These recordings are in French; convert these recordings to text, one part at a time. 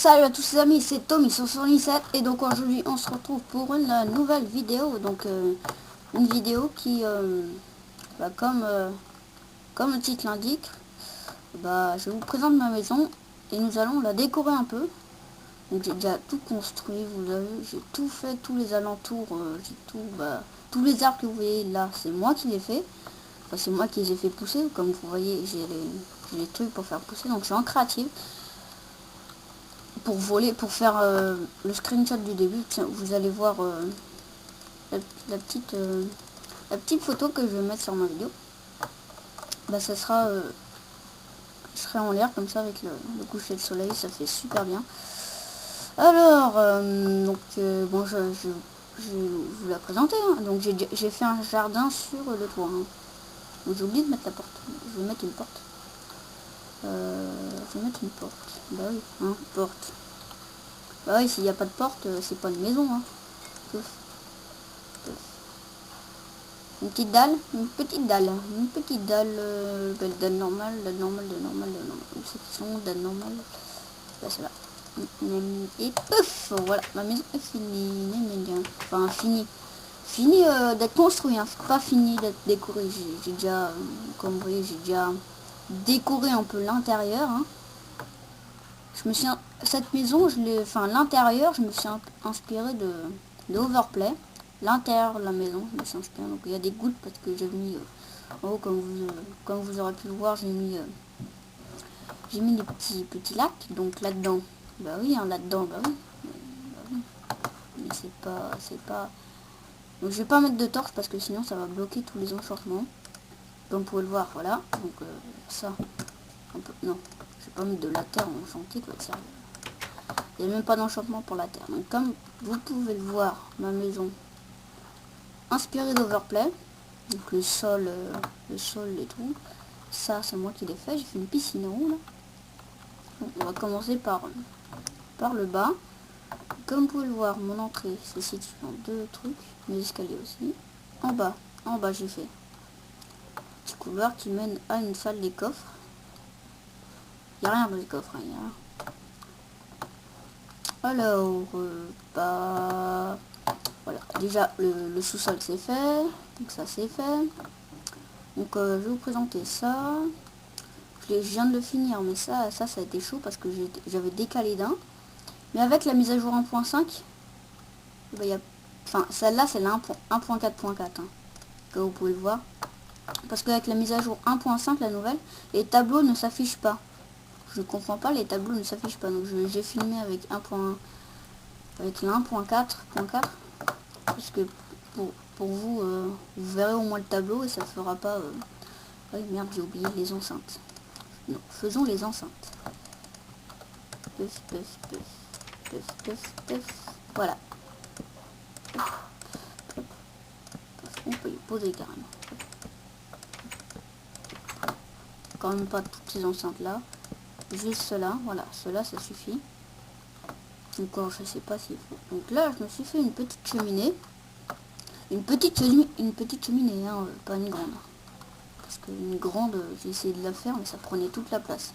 Salut à tous les amis, c'est Tommy sur 7 et donc aujourd'hui on se retrouve pour une nouvelle vidéo. Donc une vidéo qui, comme le titre l'indique, je vous présente ma maison et nous allons la décorer un peu. Donc j'ai déjà tout construit, vous avez vu, j'ai tout fait, tous les alentours, j'ai tout, tous les arbres que vous voyez là, c'est moi qui les fait. Enfin, c'est moi qui les ai fait pousser, comme vous voyez, j'ai les trucs pour faire pousser, donc je suis en créative. Pour faire le screenshot du début, tiens, vous allez voir la, la petite la petite photo que je vais mettre sur ma vidéo. Ça sera je serai en l'air comme ça avec le coucher de soleil, ça fait super bien. Alors bon, je vais vous la présenter, hein. Donc j'ai fait un jardin sur le toit, hein. Donc j'ai oublié de mettre la porte, je vais mettre une porte. Je vais mettre une porte, bah oui, hein, porte. Bah oui, s'il n'y a pas de porte, c'est pas une maison, hein. Une petite dalle, une petite dalle, dalle normale, dalle normale, dalle normale, dalle normale. Où c'est qu'ils sont, dalle normale. Là, c'est là. Et pouf, voilà, ma maison est finie. Enfin, finie. Fini d'être construit, hein. C'est pas fini d'être décoré. J'ai déjà, comme vous voyez, j'ai déjà décoré un peu l'intérieur, hein. Cette maison, enfin l'intérieur, je me suis inspiré de Overplay. L'intérieur de la maison, je me suis inspiré. Donc il y a des gouttes parce que j'ai mis en haut, comme vous aurez pu le voir, j'ai mis des petits lacs. Donc là-dedans, bah oui, hein, là-dedans, bah oui. Mais c'est pas. Donc je vais pas mettre de torche parce que sinon ça va bloquer tous les enchantements. Comme vous pouvez le voir, voilà. Donc ça, un peu, non, je vais pas mettre de la terre enchantée, quoi, sérieux. Il n'y a même pas d'enchantement pour la terre. Donc comme vous pouvez le voir, ma maison inspirée d'Overplay. Donc le sol et tout. Ça c'est moi qui l'ai fait. J'ai fait une piscine en haut là. Donc, on va commencer par le bas. Comme vous pouvez le voir, mon entrée se situe dans deux trucs. Mes escaliers aussi. En bas j'ai fait petit couloir qui mène à une salle des coffres. Il n'y a rien dans les coffres, hein, y a rien. Alors, voilà, déjà le sous-sol c'est fait, donc ça c'est fait. Donc je vais vous présenter ça. Je viens de le finir, mais ça a été chaud parce que j'avais décalé d'un. Mais avec la mise à jour 1.5, enfin celle-là c'est la 1.4.4, hein, comme vous pouvez le voir. Parce qu'avec la mise à jour 1.5, la nouvelle, les tableaux ne s'affichent pas. Je ne comprends pas, les tableaux ne s'affichent pas. Donc j'ai filmé avec avec la 1.4.4. Parce que pour vous, vous verrez au moins le tableau et ça fera pas... Oui, merde, j'ai oublié les enceintes. Non, faisons les enceintes. Puff, puff, puff, puff, puff, puff. Voilà. On peut y poser carrément. Quand même pas toutes ces enceintes là. Juste cela, voilà, cela ça suffit. Encore, je sais pas s'il faut. Donc là, je me suis fait une petite cheminée. Une petite cheminée, hein, pas une grande. Parce qu'une grande, j'ai essayé de la faire, mais ça prenait toute la place.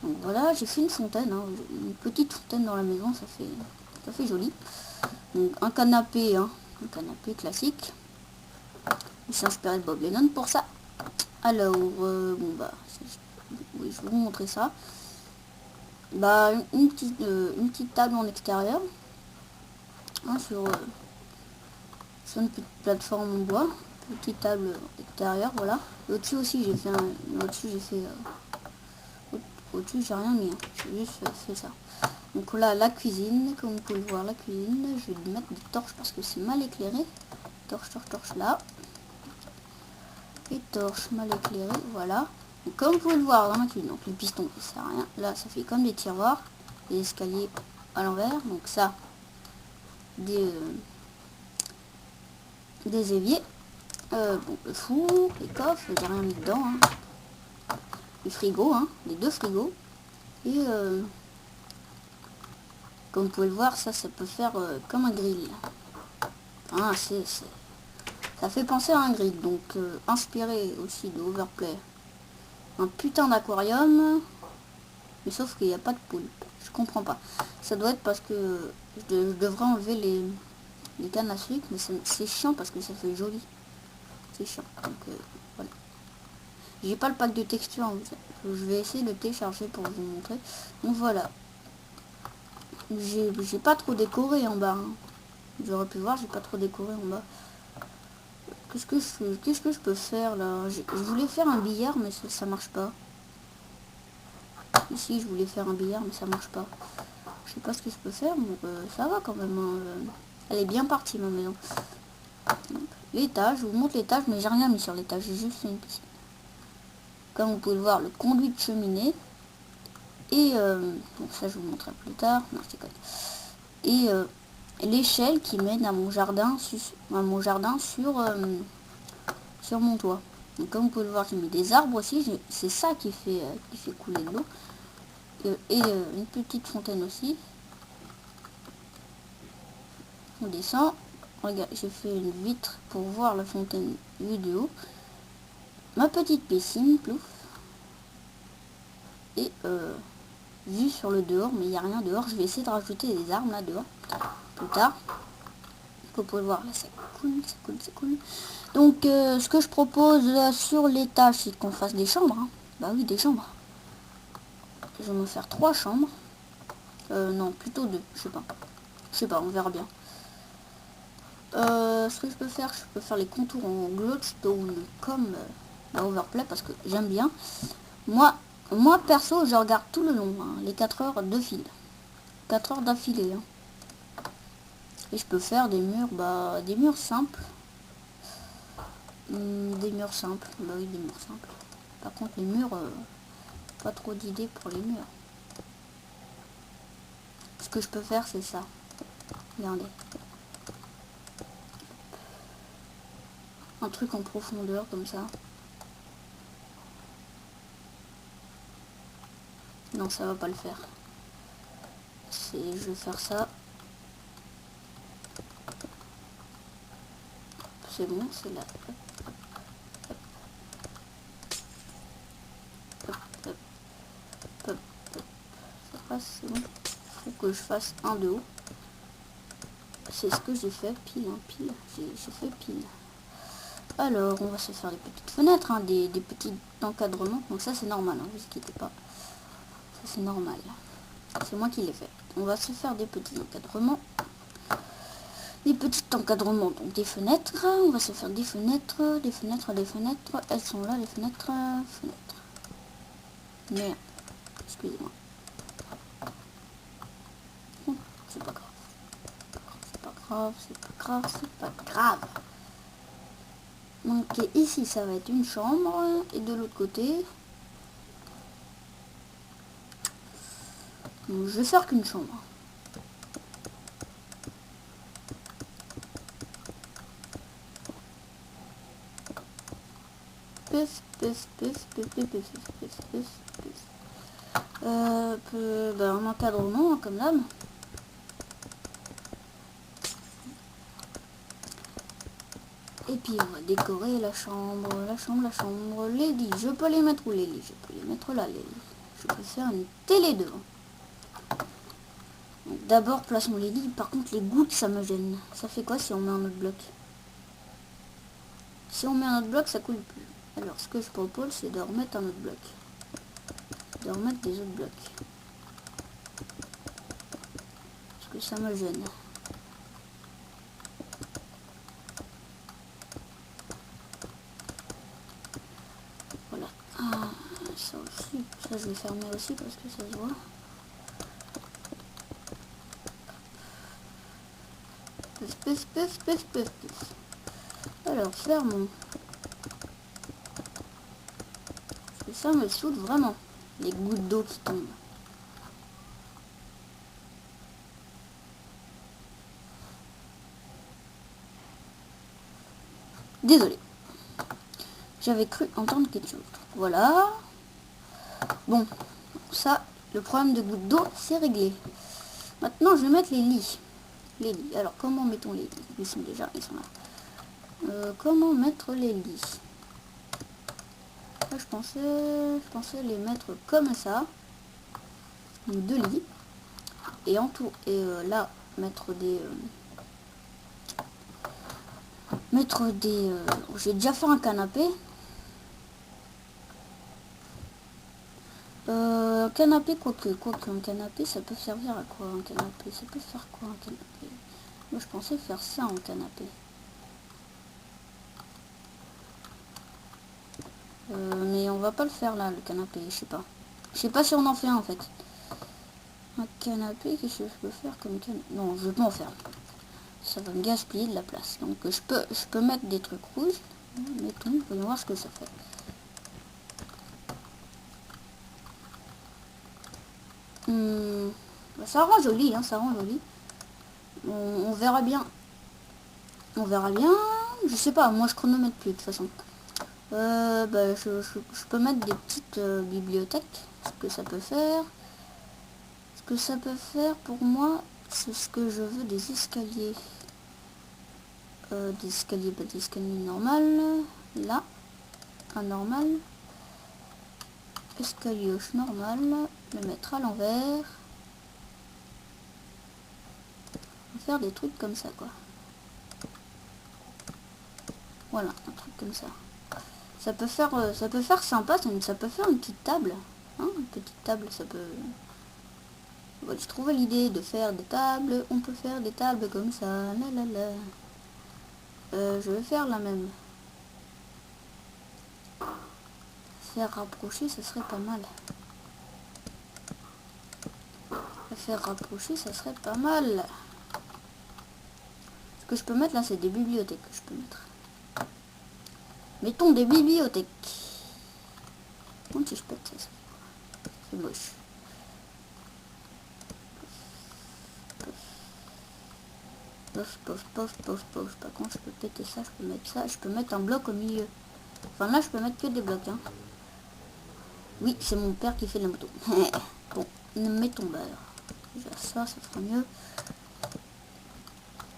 Donc voilà, j'ai fait une fontaine, hein, une petite fontaine dans la maison, ça fait joli. Donc un canapé, hein, un canapé classique. Je suis inspiré de Bob Lennon pour ça. Alors, oui, je vais vous montrer ça. Une petite table en extérieur, hein, sur une petite plateforme en bois. Petite table extérieure, voilà. Au-dessus aussi, j'ai fait au-dessus, j'ai rien mis, hein. J'ai juste fait ça. Donc là, la cuisine, comme vous pouvez le voir, la cuisine, je vais mettre des torches parce que c'est mal éclairé. Torche là. Et torche mal éclairée, voilà. Et comme vous pouvez le voir dans la cuisine, donc le piston, ça sert à rien. Là, ça fait comme des tiroirs, des escaliers à l'envers. Donc ça, des éviers. Bon, le four, les coffres, j'ai rien mis dedans, hein. Les frigos, hein, les deux frigos. Et comme vous pouvez le voir, ça peut faire comme un grill. Ah, ça fait penser à un grill, donc inspiré aussi de Overplay. Un putain d'aquarium. Mais sauf qu'il n'y a pas de poulpe. Je comprends pas. Ça doit être parce que je devrais enlever les cannes à sucre, mais c'est chiant parce que ça fait joli. C'est chiant. Donc voilà. J'ai pas le pack de texture. Je vais essayer de le télécharger pour vous montrer. Donc voilà. J'ai pas trop décoré en bas. Hein. J'aurais pu voir, j'ai pas trop décoré en bas. Qu'est-ce que je peux faire là? Je voulais faire un billard, mais ça marche pas. Ici, je voulais faire un billard, mais ça marche pas. Je sais pas ce que je peux faire, mais ça va quand même. Hein. Elle est bien partie, ma maison. L'étage, je vous montre l'étage, mais j'ai rien mis sur l'étage. J'ai juste fait une piscine. Comme vous pouvez le voir, le conduit de cheminée. Et donc ça, je vous montrerai plus tard. Non, c'est quoi. Et l'échelle qui mène à mon jardin, sur mon toit. Donc comme vous pouvez le voir, j'ai mis des arbres aussi. C'est ça qui fait couler de l'eau. Et une petite fontaine aussi. On descend. Regarde, j'ai fait une vitre pour voir la fontaine vue de haut. Ma petite piscine, plouf. Et vue sur le dehors, mais il n'y a rien dehors. Je vais essayer de rajouter des arbres là dehors plus tard. Vous pouvez le voir là, c'est cool, c'est cool, c'est cool. Donc ce que je propose là, sur l'étage, c'est qu'on fasse des chambres. Hein. Bah oui, des chambres. Je vais me faire 3 chambres. Non, plutôt 2, je sais pas. Je sais pas, on verra bien. Ce que je peux faire les contours en glowstone comme Overplay parce que j'aime bien. Moi perso, je regarde tout le long, hein, les 4 heures de fil. 4 heures d'affilée. Hein. Et je peux faire des murs, des murs simples. Des murs simples. Bah oui, des murs simples. Par contre, les murs, pas trop d'idées pour les murs. Ce que je peux faire, c'est ça. Regardez. Un truc en profondeur, comme ça. Non, ça va pas le faire. Je vais faire ça. C'est bon, c'est là. Ça passe, c'est bon. Faut que je fasse un de haut. C'est ce que j'ai fait, pile, hein, pile. J'ai fait pile. Alors, on va se faire des petites fenêtres, hein, des petits encadrements. Donc ça, c'est normal, hein, vous inquiétez pas. Ça, c'est normal. C'est moi qui l'ai fait. On va se faire des petits encadrements. Des petits encadrements, donc des fenêtres. On va se faire des fenêtres, des fenêtres, des fenêtres. Elles sont là, les fenêtres, fenêtres. Merde. Excusez-moi. C'est pas grave. C'est pas grave, c'est pas grave, c'est pas grave. Donc ici, ça va être une chambre. Et de l'autre côté... Donc, je vais faire qu'une chambre. Un encadrement comme d'hab. Et puis on va décorer la chambre, les lits. Je peux les mettre où les lits? Je peux les mettre là, les lits. Je peux faire une télé devant. D'abord plaçons les lits. Par contre les gouttes ça me gêne. Ça fait quoi si on met un autre bloc? Si on met un autre bloc ça coule plus. Alors ce que je propose c'est de remettre un autre bloc. De remettre des autres blocs. Parce que ça me gêne. Voilà. Ah, ça aussi. Ça je vais fermer aussi parce que ça se voit. Alors fermons. Parce que ça me saoule vraiment. Les gouttes d'eau qui tombent. Désolé. J'avais cru entendre quelque chose. Voilà. Bon, ça, le problème de gouttes d'eau, c'est réglé. Maintenant, je vais mettre les lits. Les lits. Alors, comment mettons les lits? Ils sont là. Comment mettre les lits? Là, je pensais les mettre comme ça. 2 lits. Et en tout, et là, mettre des... j'ai déjà fait un canapé. Canapé, quoique un canapé, ça peut servir à quoi un canapé? Ça peut faire quoi un canapé? Moi, je pensais faire ça en canapé. Mais on va pas le faire là, le canapé, je sais pas. Je sais pas si on en fait un en fait. Un canapé, qu'est-ce que je peux faire comme canapé? Non, je vais pas en faire. Ça va me gaspiller de la place. Donc je peux mettre des trucs rouges. Mettons, voyons voir ce que ça fait. Bah, ça rend joli, hein, ça rend joli. On verra bien. On verra bien. Je sais pas, moi je chronomètre plus de toute façon. Bah, je peux mettre des petites bibliothèques. Ce que ça peut faire. Ce que ça peut faire pour moi, c'est ce que je veux, des escaliers. Des escaliers, pas des escaliers normales. Là, un normal. Escalier normal. Le mettre à l'envers. Faire des trucs comme ça, quoi. Voilà, un truc comme ça. Ça peut faire sympa, ça peut faire une petite table. Hein, une petite table, ça peut... Voilà, je trouvais l'idée de faire des tables. On peut faire des tables comme ça. Là, là, là. Je vais faire la même. Faire rapprocher, ça serait pas mal. Faire rapprocher, ça serait pas mal. Ce que je peux mettre là, c'est des bibliothèques que je peux mettre. Mettons des bibliothèques. Bon, si je pète ça, c'est moche. Pof, pof, pof, pof, pof. Par contre, je peux péter ça, je peux mettre ça. Je peux mettre un bloc au milieu. Enfin, là, je peux mettre que des blocs. Hein. Oui, c'est mon père qui fait la moto. Bon, mettons bah alors. Déjà ça, ça fera mieux.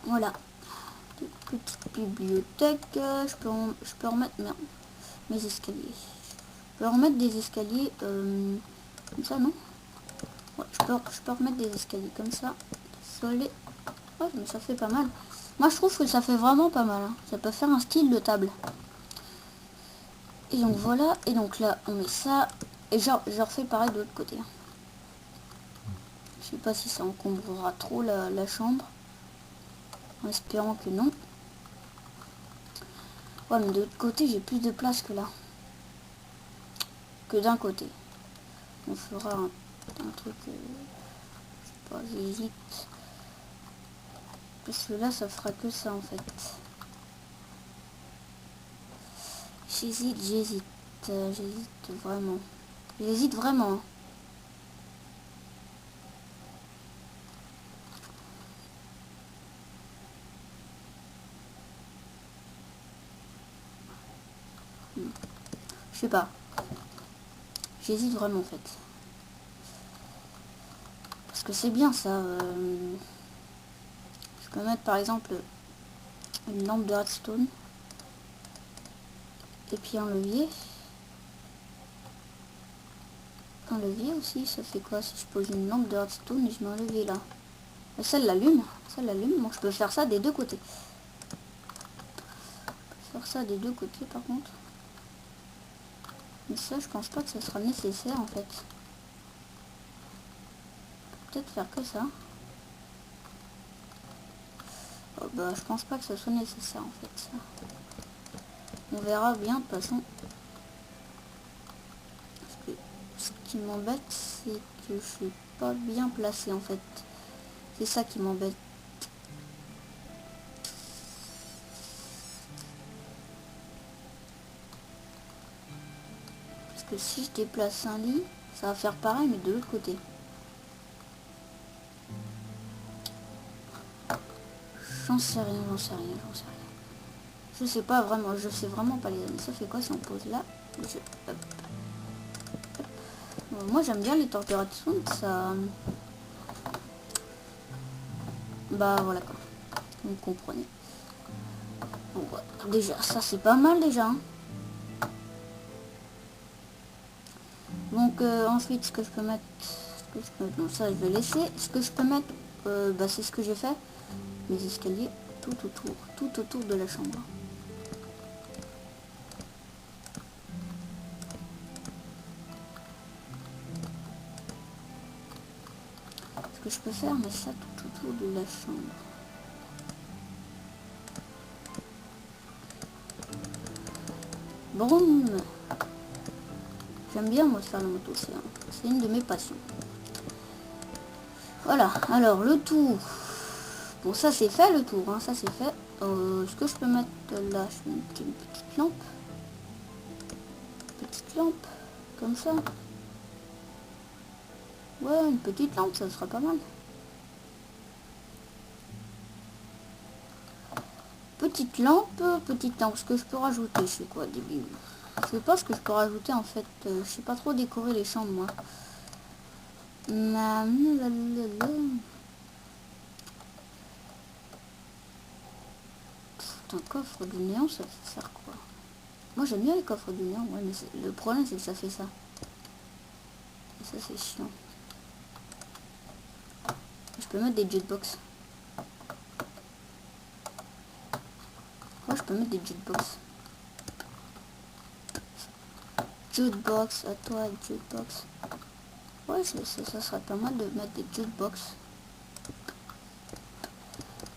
Voilà. Des petites bibliothèques. Je peux remettre mes escaliers. Je peux remettre des escaliers comme ça, non? Ouais, je peux remettre des escaliers comme ça. Désolé. Ouais, mais ça fait pas mal. Moi, je trouve que ça fait vraiment pas mal. Hein. Ça peut faire un style de table. Et donc voilà. Et donc là, on met ça. Et je refais pareil de l'autre côté. Je sais pas si ça encombrera trop la chambre. En espérant que non. Ouais, mais de l'autre côté, j'ai plus de place que là. Que d'un côté. On fera un truc... je sais pas, j'hésite. Parce que là, ça fera que ça, en fait. J'hésite. J'hésite vraiment. J'hésite vraiment. Je sais pas. J'hésite vraiment en fait. Parce que c'est bien ça. Je peux mettre par exemple une lampe de redstone. Et puis un levier. Un levier aussi, ça fait quoi si je pose une lampe de redstone et je mets un levier là? Ça l'allume. Ça l'allume. Donc je peux faire ça des deux côtés. Je peux faire ça des deux côtés par contre. Mais ça je pense pas que ça sera nécessaire en fait. Peut-être faire que ça. Oh, bah je pense pas que ça soit nécessaire en fait ça. On verra bien de toute façon. Parce que ce qui m'embête c'est que je suis pas bien placé en fait. C'est ça qui m'embête. Parce que si je déplace un lit, ça va faire pareil mais de l'autre côté. J'en sais rien. Je sais pas vraiment, je sais vraiment pas les amis. Ça fait quoi si on pose là? Hop. Moi j'aime bien les températures, ça... Bah voilà quoi. Vous comprenez. Bon, ouais. Déjà, ça c'est pas mal déjà. Hein. Donc ensuite ce que je Non, ça je vais laisser. Ce que je peux mettre, bah, c'est ce que j'ai fait. Mes escaliers tout autour de la chambre. Ce que je peux faire, mais ça tout autour de la chambre. Broum. J'aime bien moi faire la moto, c'est une de mes passions. Voilà, alors le tour. Bon, ça c'est fait le tour, hein, ça c'est fait. Ce que je peux mettre là, je vais mettre une petite lampe. Petite lampe, comme ça. Ouais, une petite lampe, ça sera pas mal. Petite lampe. Ce que je peux rajouter, c'est quoi, débile? Je sais pas ce que je peux rajouter en fait. Je sais pas trop décorer les chambres moi. Un coffre du néon, ça sert quoi? Moi j'aime bien les coffres du néon, ouais, mais le problème c'est que ça fait ça. Et ça c'est chiant. Je peux mettre des jukebox. Moi je peux mettre des jukebox. Jukebox, à toi jukebox. Ouais, ça serait pas mal de mettre des jukebox.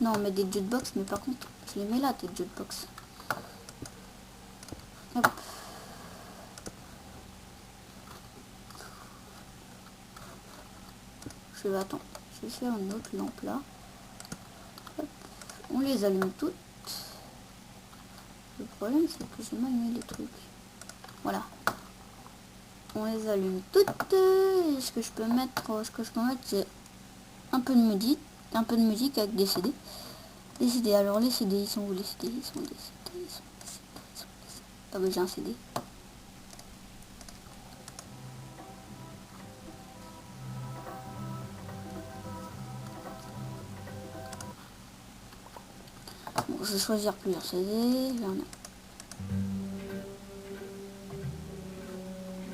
Non, mais des jukebox, mais par contre, je les mets là, tes jukebox. Hop. Attends, je vais faire une autre lampe là. Hop. On les allume toutes. Le problème, c'est que j'ai mal mis les trucs. Voilà. On les allume toutes. Et ce que je peux mettre, c'est un peu de musique, avec des CD. Les CD, alors les CD, ils sont où les CD? Ils sont des CD, ils sont des CD, ils sont des CD. Ah bah j'ai un CD. Bon, je vais choisir plusieurs CD.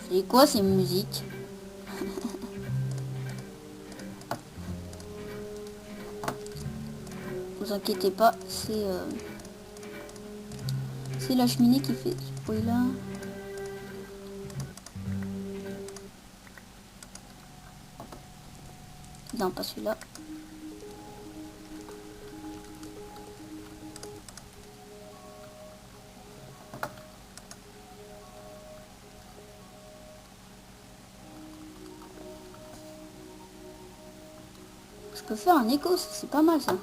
C'est quoi ces musiques? Vous inquiétez pas, c'est la cheminée qui fait ce bruit là. Non, pas celui-là. Je peux faire un écho, c'est pas mal ça.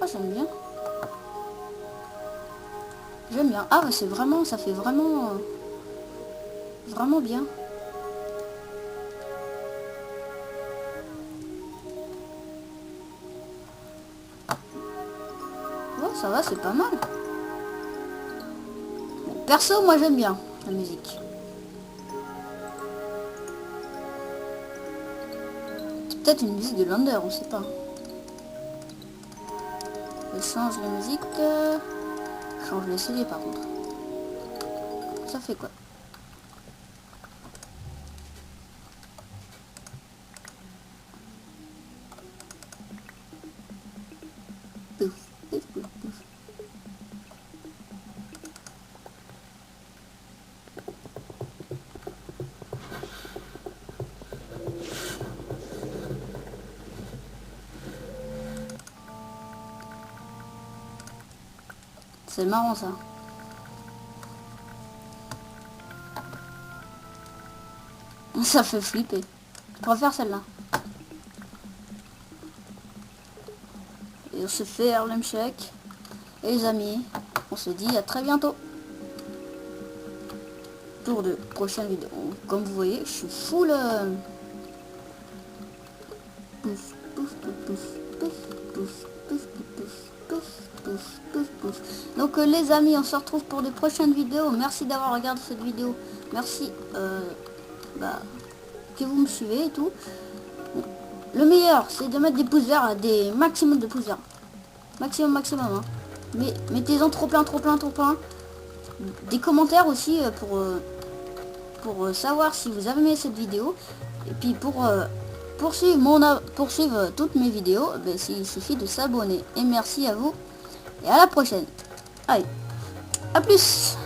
Oh, j'aime bien. J'aime bien. Ah, bah c'est vraiment, ça fait vraiment, vraiment bien. Ouais, ça va, c'est pas mal. Bon, perso, moi j'aime bien la musique. C'est peut-être une musique de Lander, on sait pas. Je change la musique. Change le CD par contre. Ça fait quoi? Pouf, pouf, pouf, pouf. C'est marrant ça. Ça fait flipper. Je préfère celle-là. Et on se fait Harlem Shake. Et les amis, on se dit à très bientôt. Pour de prochaines vidéos. Comme vous voyez, je suis full... Pouf, pouf, pouf, pouf, pouf, pouf, pouf, pouf, pouf, pouf, pouf, pouf. Donc les amis, on se retrouve pour de prochaines vidéos. Merci d'avoir regardé cette vidéo. Merci que vous me suivez et tout. le meilleur, c'est de mettre des pouces verts, des maximum de pouces verts. Maximum, hein. Mais mettez-en trop plein. Des commentaires aussi pour savoir si vous avez aimé cette vidéo. Et puis poursuivre toutes mes vidéos, ben, il suffit de s'abonner. Et merci à vous. Et à la prochaine. Allez, à plus.